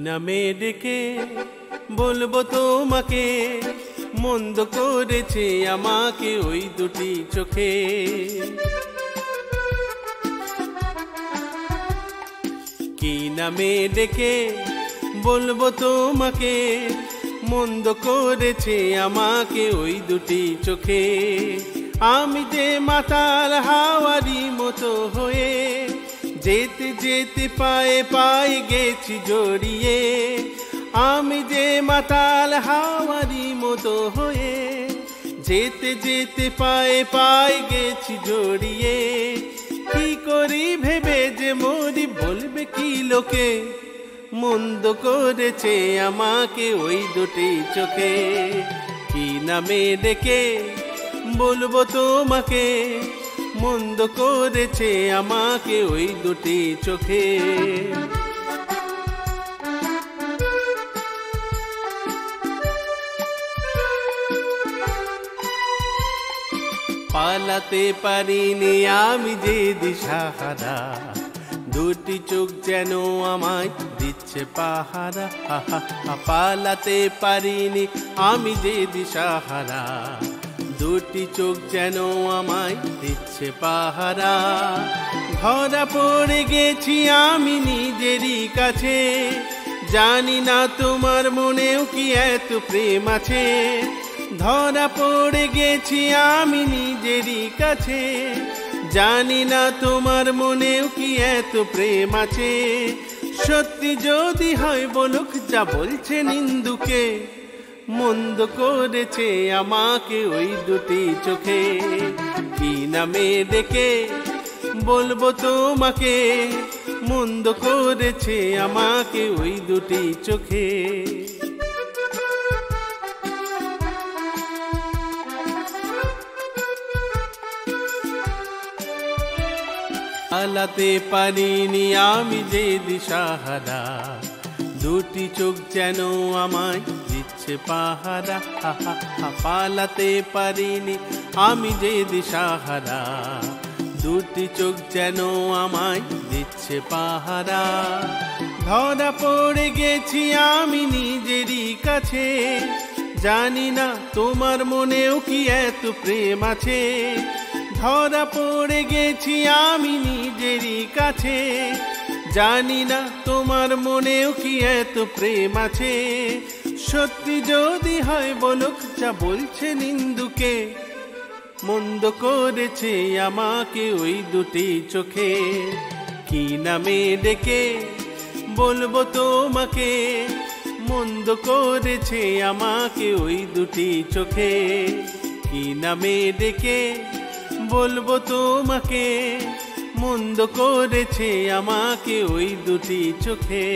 নামে ডেকে বলবো তোমাকে, মন্দ করেছে আমাকে ওই দুটি চোখে। কি নামে ডেকে বলবো তোমাকে, মন্দ করেছে আমাকে ওই দুটি চোখে। আমি যে মাতাল হাওয়ারি মতো হয়ে যেতে যেতে পায়ে পায়ে গেছি জড়িয়ে। আমি যে মাতাল হাওয়ারি মতো হয়ে যেতে যেতে পায়ে পায়ে গেছি জড়িয়ে। কি করি ভেবে যে মরি, বলবে কি লোকে, মন্দ করেছে আমাকে ওই দুটি চোখে। কি নামে ডেকে বলবো তোমাকে, মন্দ করেছে আমাকে ওই দুটি চোখে। পালাতে পারিনি আমি যে দিশাহারা, দুটি চোখ যেন আমায় দিচ্ছে পাহারা। পালাতে পারিনি আমি যে দিশাহারা, দুটি চোখ যেন আমায় দিচ্ছে পাহারা। ধরা পড়ে গেছি আমি নিজেরই কাছে, জানি না তোমার মনেও কি এত প্রেম আছে। ধরা পড়ে গেছি আমি নিজেরই কাছে, জানি না তোমার মনেও কি এত প্রেম আছে। সত্যি যদি হয় বলুক যা বলছে নিন্দুকে, মন্দ করেছে আমাকে ওই দুটি চোখে। কি নামে ডেকে বলবো তোমাকে, মন্দ করেছে আমাকে ওই দুটি চোখে। পালাতে পারিনি আমি যে দিশাহারা, দুটি চোখ যেন আমায় দিচ্ছে পাহারা। পালাতে পারিনি আমি যে দিশাহারা, দুটি চোখ যেন আমায় দিচ্ছে পাহারা। ধরা পড়ে গেছি আমি নিজেরই কাছে, জানি না তোমার মনেও কি এত প্রেম আছে। ধরা পড়ে গেছি আমি নিজেরই কাছে, জানি না তোমার মনেও কি এত প্রেম আছে। সত্যি যদি হয় বলুক যা বলছে নিন্দুকে, মন্দ করেছে আমাকে ওই দুটি চোখে। কি নামে ডেকে বলবো তোমাকে, মন্দ করেছে আমাকে ওই দুটি চোখে। কি নামে ডেকে বলবো তোমাকে, মন্দ করেছে আমাকে ওই দুটি চোখে।